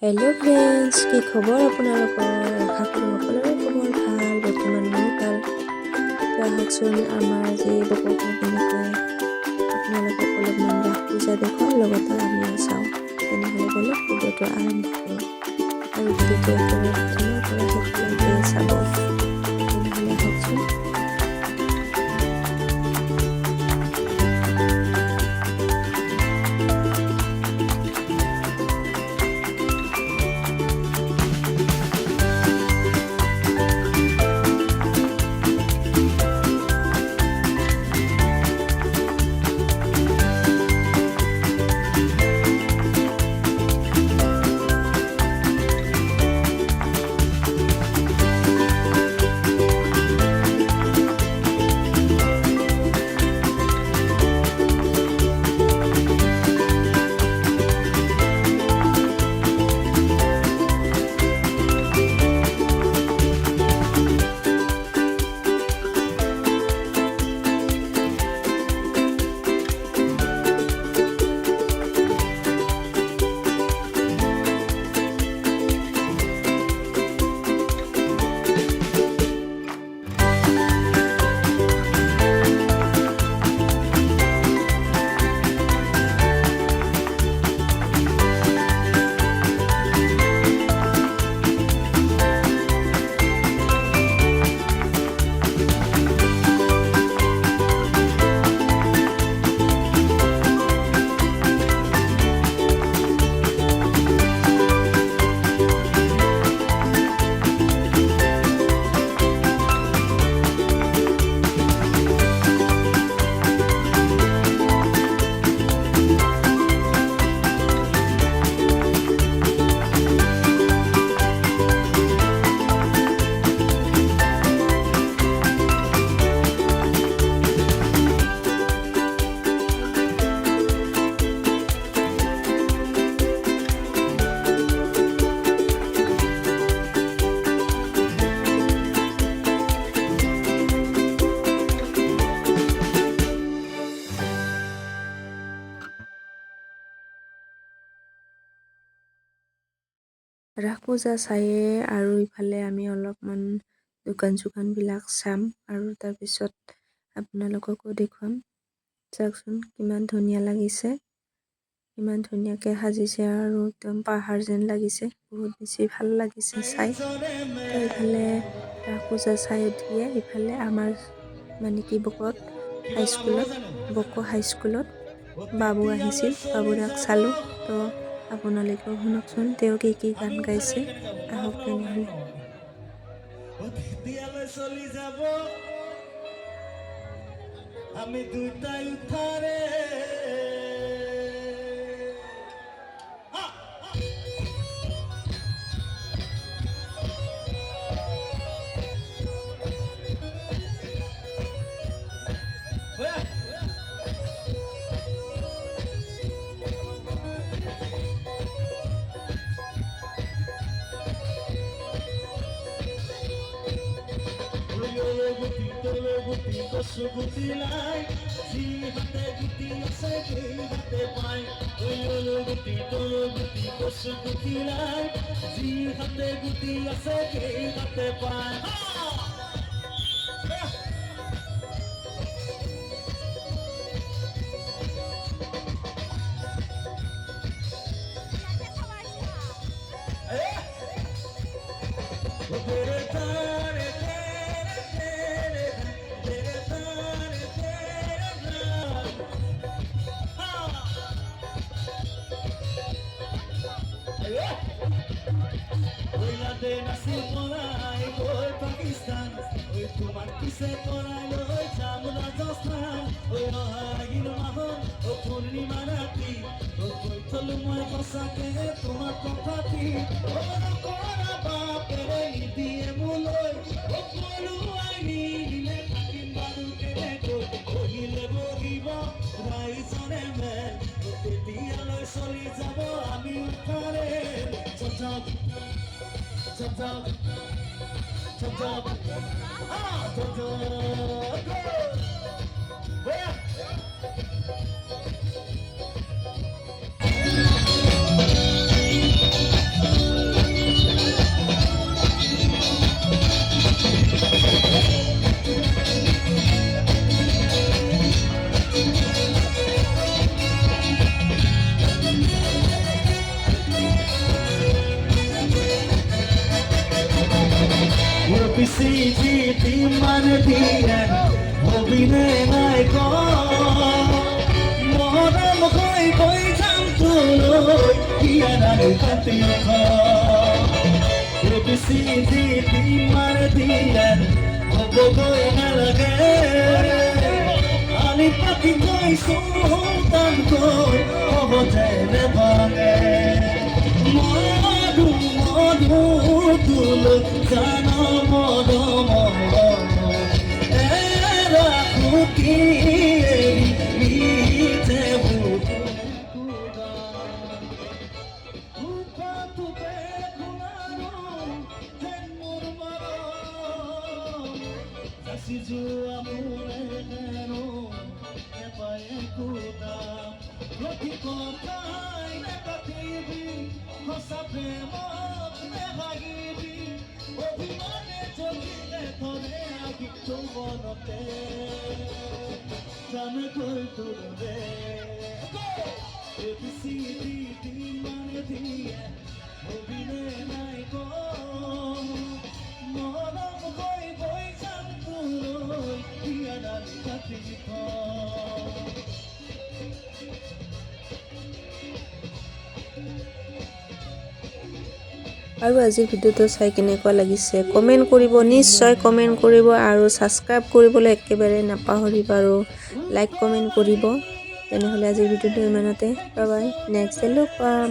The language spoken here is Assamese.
হেল্ল' ফ্ৰেণ্ডছ, কি খবৰ আপোনালোকৰ? আশা কৰোঁ সকলোৰে খবৰ ভাল। বৰ্তমান মোৰ ভাল। তো আহকচোন আমাৰ আজি বকৰবোৰ কেনেকৈ আপোনালোকক অলপমান ৰাস পূজা দেখুৱাওঁ, লগতে আমিও চাওঁ। তেনেহ'লে বলক ভিডিঅ'টো আৰম্ভ কৰোঁ আৰু ভিডিঅ'টো একেবাৰে প্ৰথমৰ পৰা শেষলৈকে চাব। তেনেহ'লে আহকচোন। ৰাস পূজা চায়ে আৰু ইফালে আমি অলপমান দোকানবিলাক চাম আৰু তাৰপিছত আপোনালোককো দেখুৱাম। চাওকচোন কিমান ধুনীয়া লাগিছে, ইমান ধুনীয়াকৈ সাজিছে আৰু একদম পাহাৰ যেন লাগিছে। বহুত বেছি ভাল লাগিছে চাই। তো ইফালে ৰাস পূজা চাই উঠিয়ে ইফালে আমাৰ মানে কি বক হাইস্কুলত বাবু আহিছিল, বাবুৰাক চালোঁ। তো আপোনালোকেও শুনকচোন তেওঁ কি গান গাইছে। আহক তেনেহ'লে। চলি যাব আমি দুইটাই উঠাৰে গুটি কচু গুটি লাই যি হাতে গুটি আছে সেই হাতে পায়। গুটি কচু গুটি লাই যি হাতে গুটি আছে সেই হাতে পায়। নাচি পলাই গৈ পাকিস্তান, ওই তোমার পিছে পলাই লৈ যাম ৰাজস্থান। ওই অহাগিন মাহত ও পূৰ্ণিমা ৰাতি কৈ থলো মই সঁচাকে তোমাৰ কথাটি। কৰা বাপেৰে নিদিয়ে মোলৈ পলুৱাই নিদিলে থাকিম বাৰু কেনেকৈ। বহিলে বহিব ৰাইজৰে মেল, তেতিয়ালৈ চলি যাব আমি উঠাৰে। Jump, jump, jump, jump, jump, jump, go! ABCD মানে দিয়ে হবিনে নাই ক মৰম হৈ গৈ যাম তোলৈ কিয়াৰানি কাটি ABCD মানে দিয়ে হ'বগৈ নালাগে আলি পাতি গৈ চুলতানকৈ সহজে নেভাঙে মধু মধু তুলো জানো মধু এরা খুকি মিছে বুকে কুদা উপা তুপে খুনারো যেন মোর মারো যাসি জুয়া মোরে নেনো নেপায়ে কুদা রতি কথাই নেকাটিবি সঁচা প্ৰেমত নেভাগিবি অভিমানে চলিলে ধৰে আহি যৌৱনতে জানে গৈ তোৰে ABCD মানে দিয়ে হবিনে নাই ক মৰম হৈ গৈ যাম তোলৈ কিয়াৰানি কাটি আৰু আজিৰ ভিডিঅ'টো চাই কেনেকুৱা লাগিছে কমেণ্ট কৰিব, নিশ্চয় কমেণ্ট কৰিব আৰু ছাবস্ক্ৰাইব কৰিবলৈ একেবাৰে নাপাহৰিব আৰু লাইক কমেণ্ট কৰিব। তেনেহ'লে আজিৰ ভিডিঅ'টো ইমানতে, বাই বাই, নেক্সট লগ পাম।